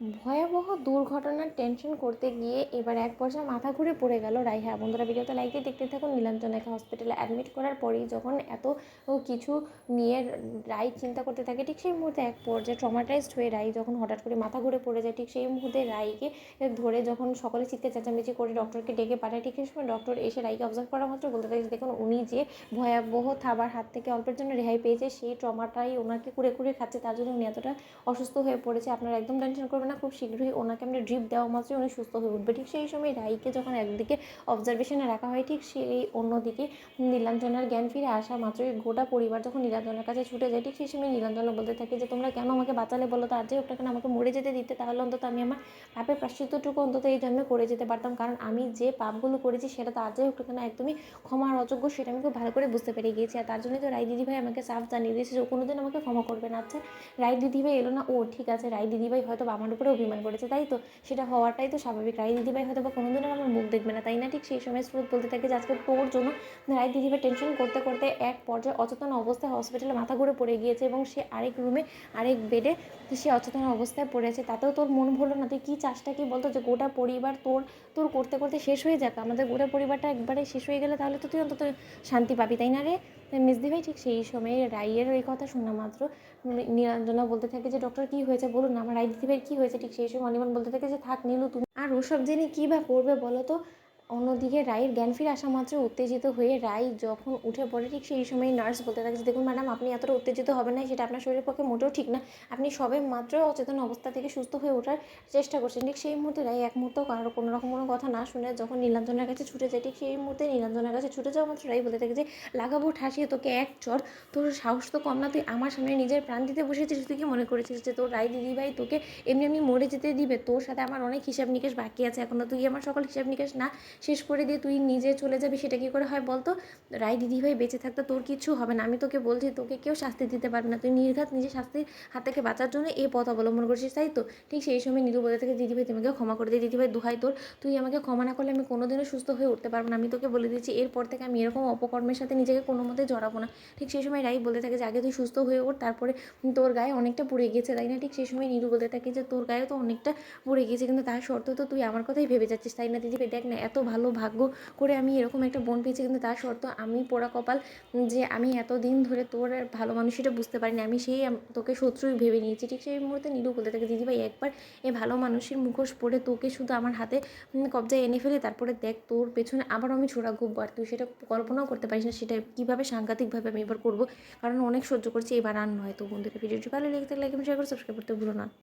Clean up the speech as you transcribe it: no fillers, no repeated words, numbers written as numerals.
ভয়াবহ দুর্ঘটনার টেনশন করতে গিয়ে এবার এক পর্যায়ে মাথা ঘুরে পড়ে গেল রাই। হ্যাঁ বন্ধুরা, ভিডিওতে লাইক দিয়ে দেখতে থাকুন। নীলাঞ্জনাকে হসপিটালে অ্যাডমিট করার পরেই যখন এত কিছু নিয়ে রাই চিন্তা করতে থাকে, ঠিক সেই মুহূর্তে এক পর্যায়ে ট্রমাটাইজড হয়ে রাই যখন হঠাৎ করে মাথা ঘুরে পড়ে যায়, ঠিক সেই মুহূর্তে রাইকে ধরে যখন সকলে চিৎকার চেঁচামেচি করে ডক্টরকে ডেকে পাঠায়, ঠিক সেই সময় ডক্টর এসে রাইকে অবজার্ভ করা মাত্র বলতে থাকে, দেখুন উনি যে ভয়াবহ থাবার হাত থেকে অল্পের জন্য রেহাই পেয়েছে, সেই ট্রমাটাই ওনাকে কুড়ে কুড়ে খাচ্ছে, তার জন্য উনি এতটা অসুস্থ হয়ে পড়েছে। আপনারা একদম টেনশন করবেন না, খুব শীঘ্রই ওনাকে আমরা ড্রিপ দেওয়া মাত্রই উনি সুস্থ হয়ে উঠবে। ঠিক সেই সময় রাইকে যখন একদিকে অবজারভেশনে রাখা হয়, ঠিক সেই অন্যদিকে নীলাঞ্জনার জ্ঞান ফিরে আসা মাত্রই গোটা পরিবার যখন নীলাঞ্জনার কাছে ছুটে যায়, ঠিক সেই সময় নীলাঞ্জনা বলতে থাকে যে তোমরা কেন আমাকে বাঁচালে বলো তো, আর যে ওটা কেন আমাকে মরে যেতে দিতে, তাহলে অন্তত আমি আমার পাপের প্রাশ্চিত্যটুকু অন্তত এই জন্মে করে যেতে পারতাম, কারণ আমি যে পাপগুলো করেছি সেটা তো আর যে ওটা কেন একদমই ক্ষমার অযোগ্য, সেটা আমি খুব ভালো করে বুঝতে পেরে গিয়েছি। আর তার জন্যই তো রাই দিদিভাই আমাকে সাফ জানিয়ে দিয়েছে যে ও কোনোদিন আমাকে ক্ষমা করবে না। আচ্ছা, রাই দিদিভাই এলো না, ও ঠিক আছে, রাই দিদিভাই হয়তো আমার উপরে অভিমান করেছে, তাই তো সেটা হওয়াটাই তো স্বাভাবিক। রাই দিদিভাই হয়তো বা কোনোদিনও আমার মুখ দেখবে না, তাই না? ঠিক সেই সময় স্রোত বলতে থাকে যে আজকে তোর জন্য রাই দিদিভাই টেনশন করতে করতে এক পর্যায়ে অচেতন অবস্থায় হসপিটালে মাথা ঘুরে পড়ে গিয়েছে, এবং সে আরেক রুমে আরেক বেডে সে অচেতন অবস্থায় পড়েছে। তাতেও তোর মন ভরলো না? তুই কী চাষটা কি বলতো, যে গোটা পরিবার তোর তোর করতে করতে শেষ হয়ে যাক, আমাদের গোটা পরিবারটা একবারে শেষ হয়ে গেলে তাহলে তো তুই অন্তত শান্তি পাবি, তাই না রে মেজদিভাই? ঠিক সেই সময়ে রাইয়ের এই কথা শোনা মাত্র নীলাঞ্জনা বলতে থাকে যে ডক্টর কী হয়েছে বলুন না, আমার রাই দিদিভাইয়ের কী হয়েছে? ঠিক সেই সময় অনির্বাণ বলতে থাকে যে থাক নীলু, তুমি আর ওসব জেনে কী বা করবে বলো তো। অন্যদিকে রাইয়ের জ্ঞান ফিরে আসা মাত্র উত্তেজিত হয়ে রাই যখন উঠে পড়ে, ঠিক সেই সময় নার্স বলতে থাকে যে দেখুন ম্যাডাম, আপনি এতটা উত্তেজিত হবেন না, সেটা আপনার শরীরের পক্ষে মোটেও ঠিক না। আপনি সবে মাত্র অচেতন অবস্থা থেকে সুস্থ হয়ে ওঠার চেষ্টা করছেন। ঠিক সেই মুহূর্তে রাই এক মুহূর্ত কারো কোনো রকম কোনো কথা না শুনে যখন নীলাঞ্জনার কাছে ছুটে যায়, ঠিক সেই মুহূর্তে নীলাঞ্জনার কাছে ছুটে যাওয়া মাত্র রাই বলতে থাকে যে লাগাবো ঠাসিয়ে তোকে এক চর, তোর সাহস তো কম না, তুই আমার সামনে নিজের প্রাণ দিতে বসেছিস, তুই কি মনে করেছিস যে তোর রাই দিদিভাই তোকে এমনি এমনি মরে যেতে দিবে? তোর সাথে আমার অনেক হিসাব নিকেশ বাকি আছে এখনও, তুই আমার সকল হিসাব নিকেশ না শেষ করে দিয়ে তুই নিজে চলে যাবি, সেটা কী করে হয় বলতো? রাই দিদিভাই বেঁচে থাকতে তোর কিচ্ছু হবে না, আমি তোকে বলছি, তোকে কেউ শাস্তি দিতে পারবে না, তুই নির্ঘাত নিজের শাস্তির হাত থেকে বাঁচার জন্য এই পথ অবলম্বন করছিস, তাই তো? ঠিক সেই সময় নীলু বলে থাকে দিদিভাই তুমি আমাকে ক্ষমা করে দে, দিদিভাই দোহাই তোর, তুই আমাকে ক্ষমা না করলে আমি কোনোদিনও সুস্থ হয়ে উঠতে পারবো না, আমি তোকে বলে দিচ্ছি এরপর থেকে আমি এরকম অপকর্মের সাথে নিজেকে কোনো মতে জড়াবো না। ঠিক সেই সময় রাই বলতে থাকে যে আগে তুই সুস্থ হয়ে ওঠ, তারপরে তোর গায়ে অনেকটা পুড়ে গিয়েছে, তাই না? ঠিক সেই সময় নীলু বলতে থাকে যে তোর গায়ে তো অনেকটা পুড়ে গিয়েছে, কিন্তু তার সত্ত্বেও তো তুই আমার কথাই ভেবে যাচ্ছিস, তাই না? দিদিভাই দেখ না, এত ভালো ভাগ্য করে আমি এরকম একটা বোন পেয়েছি, কিন্তু তার সত্ত্বেও আমি পোড়া কপাল যে আমি এতদিন ধরে তোর ভালো মানুষটা বুঝতে পারিনি, আমি সেই তোকে শত্রুই ভেবে নিয়েছি। ঠিক সেই মুহূর্তে নীলু বলতে থাকে দিদিভাই একবার এই ভালো মানুষের মুখোশ পরে তোকে শুধু আমার হাতে কবজায় এনে ফেলে, তারপরে দেখ তোর পেছনে আবার আমি ছোড়া খুব, আর তুই সেটা কল্পনাও করতে পারিস না সেটা কীভাবে সাংঘাতিকভাবে আমি এবার করবো, কারণ অনেক সহ্য করছি, এবার আর নয়। তো বন্ধুরা, ভিডিওটি ভালো লেগে থাকলে লাইক এবং শেয়ার করে সাবস্ক্রাইব করতে ভুলো না।